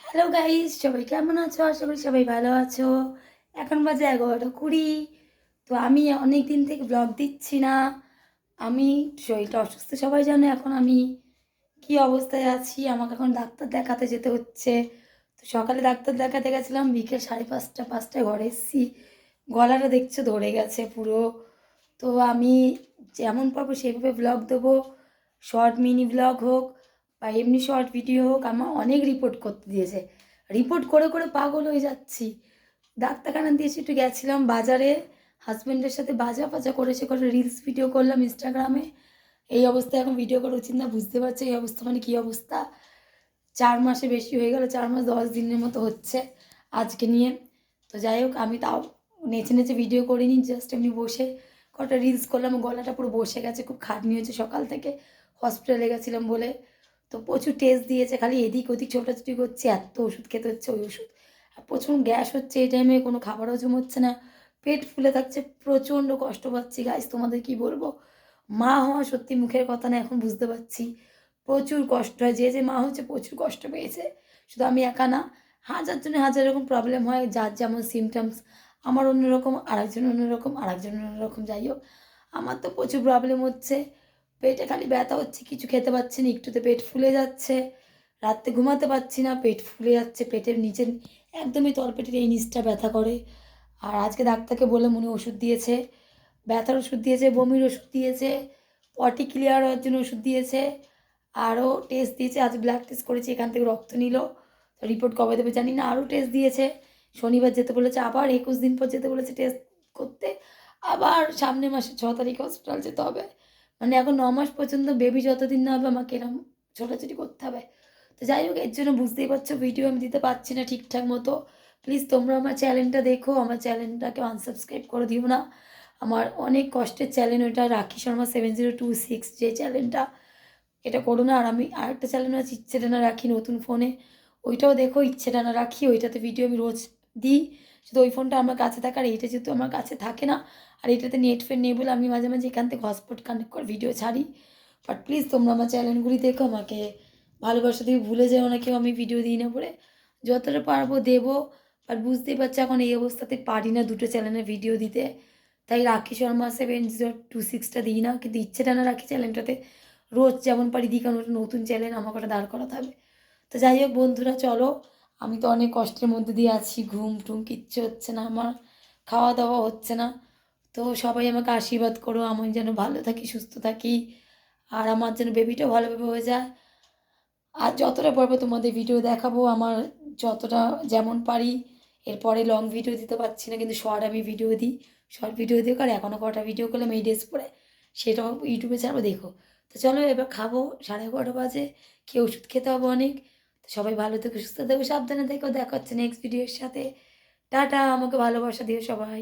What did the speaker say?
Hello guys, সবাই কেমন আছো? আশা করি সবাই ভালো আছো। এখন বাজে 11:20। তো আমি অনেক দিন থেকে ব্লগ দিচ্ছি না। আমি শরীরটা অসুস্থ, সবাই জানে। এখন আমি কি অবস্থায় আছি, আমাকে এখন ডাক্তার দেখাতে যেতে হচ্ছে। তো সকালে ডাক্তার দেখাতে গেছিলাম, বিকেল 5:30 ঘরে এসেছি। গলাটা দেখছো ধরে গেছে পুরো। তো আমি যেমন পারবো সেভাবে ব্লগ দেবো, শর্ট মিনি ব্লগ হোক বা এমনি শর্ট ভিডিও হোক। আমার অনেক রিপোর্ট করতে দিয়েছে, রিপোর্ট করে করে পাগল হয়ে যাচ্ছি। ডাক্তারখানা দিয়েছি, একটু গেছিলাম বাজারে, হাজব্যান্ডের সাথে বাজা করেছে, করে রিলস ভিডিও করলাম ইনস্টাগ্রামে। এই অবস্থায় এখন ভিডিও করা উচিত না, বুঝতে পারছো এই অবস্থা মানে কী অবস্থা। 4 মাসে বেশি হয়ে গেল, 4 মাস 10 দিনের মতো হচ্ছে আজকে নিয়ে। তো যাই হোক, আমি তাও নেচে নেচে ভিডিও করিনি, জাস্ট এমনি বসে কটা রিলস করলাম। গলাটা পুরো বসে গেছে, খুব খাটনি হয়েছে সকাল থেকে, হসপিটালে গেছিলাম বলে। তো প্রচুর টেস্ট দিয়েছে, খালি এদিক ওদিক ছোটাছুটি করছে, এত ওষুধ খেতে হচ্ছে, ওই ওষুধ। আর প্রচুর গ্যাস হচ্ছে এই টাইমে, কোনো খাবার হজম হচ্ছে না, পেট ফুলে থাকছে, প্রচণ্ড কষ্ট পাচ্ছি গাইস। তোমাদের কি বলবো, মা হওয়া সত্যি মুখের কথা না, এখন বুঝতে পারছি প্রচুর কষ্ট হয়। যে যে মা হচ্ছে প্রচুর কষ্ট পেয়েছে, শুধু আমি একা না, হাজার জনের হাজার রকম প্রবলেম হয়, যার যেমন সিমটমস। আমার অন্যরকম, আরেকজন অন্যরকম, আরেকজন অন্যরকম। যাই হোক, আমার তো প্রচুর প্রবলেম হচ্ছে, পেটে খালি ব্যথা হচ্ছে, কিছু খেতে পারছি না, একটুতে পেট ফুলে যাচ্ছে, রাত্রে ঘুমাতে পারছি না, পেট ফুলে যাচ্ছে, পেটের নিচের একদমই তলপেটের এই নিচটা ব্যথা করে। আর আজকে ডাক্তারকে বলে উনি ওষুধ দিয়েছে, ব্যথার ওষুধ দিয়েছে, বমির ওষুধ দিয়েছে, পটি ক্লিয়ার হওয়ার জন্য ওষুধ দিয়েছে, আরও টেস্ট দিয়েছে। আজ ব্লাড টেস্ট করেছি, এখান থেকে রক্ত নিল, তো রিপোর্ট কবে দেবে জানি না। আরও টেস্ট দিয়েছে, শনিবার যেতে বলেছে, আবার 21 দিন পর যেতে বলেছে টেস্ট করতে, আবার সামনের মাসে 6 তারিখে হসপিটাল যেতে হবে। মানে এখন 9 মাস পর্যন্ত বেবি যতদিন না হবে আমাকে এরকম ছোটাছুটি করতে হবে। তো যাই হোক, এর জন্য বুঝতেই পারছো ভিডিও আমি দিতে পারছি না ঠিকঠাক মতো। প্লিজ তোমরা আমার চ্যানেলটা দেখো, আমার চ্যানেলটাকে আনসাবস্ক্রাইব করে দিও না। আমার অনেক কষ্টের চ্যানেল ওটা, রাখি শর্মা 7026 যে চ্যানেলটা, এটা করো না। আর আমি আরেকটা চ্যানেল আছে ইচ্ছে টানা রাখি, নতুন ফোনে, ওইটাও দেখো, ইচ্ছে টানা রাখি, ওইটাতে ভিডিও আমি রোজ দিই। শুধু ওই ফোনটা আমার কাছে থাকে, আর এইটা যেহেতু আমার কাছে থাকে না, আর এটাতে নেট ফেট নেই বলে আমি মাঝে মাঝে এখান থেকে হটস্পট কানেক্ট করে ভিডিও ছাড়ি। বাট প্লিজ তোমরা আমার চ্যানেলগুলি দেখো, আমাকে ভালোবাসা দিয়ে ভুলে যেও না কেউ, আমি ভিডিও দিই না বলে। যতটা পারবো দেবো, বাট বুঝতেই পারছি এখন এই অবস্থাতে পারি না দুটো চ্যানেলে ভিডিও দিতে। তাই রাখি শর্মা 7026টা দিই না, কিন্তু ইচ্ছে টানা রাখি চ্যানেলটাতে রোজ যেমন পারি দিই, কারণ ওটা নতুন চ্যানেল, আমাকে ওটা দাঁড় করাতে হবে। তো যাই হোক বন্ধুরা, চলো, আমি তো অনেক কষ্টের মধ্যে দিয়ে আছি, ঘুম টুম কিচ্ছু হচ্ছে না আমার, খাওয়া দাওয়া হচ্ছে না। তো সবাই আমাকে আশীর্বাদ করো, আমি যেন ভালো থাকি, সুস্থ থাকি, আর আমার যেন বেবিটা ভালোভাবে হয়ে যায়। আর যতটা পারবো তোমাদের ভিডিও দেখাবো, আমার যতটা যেমন পারি। এরপরে লং ভিডিও দিতে পারছি না, কিন্তু শর্ট আমি ভিডিও দিই, শর্ট ভিডিও দিই। আর এখনও কটা ভিডিও করলাম এই ড্রেস পরে, সেটাও ইউটিউবে ছাড়বো, দেখো। তো চলো এবার খাবো, 11:30 বাজে, খেয়ে ওষুধ খেতে হবে অনেক। তো সবাই ভালো থেকো, সুস্থ থেকো, সাবধানে থেকো, দেখা হচ্ছে নেক্সট ভিডিওর সাথে। টাটা, আমাকে ভালোবাসা দিও সবাই।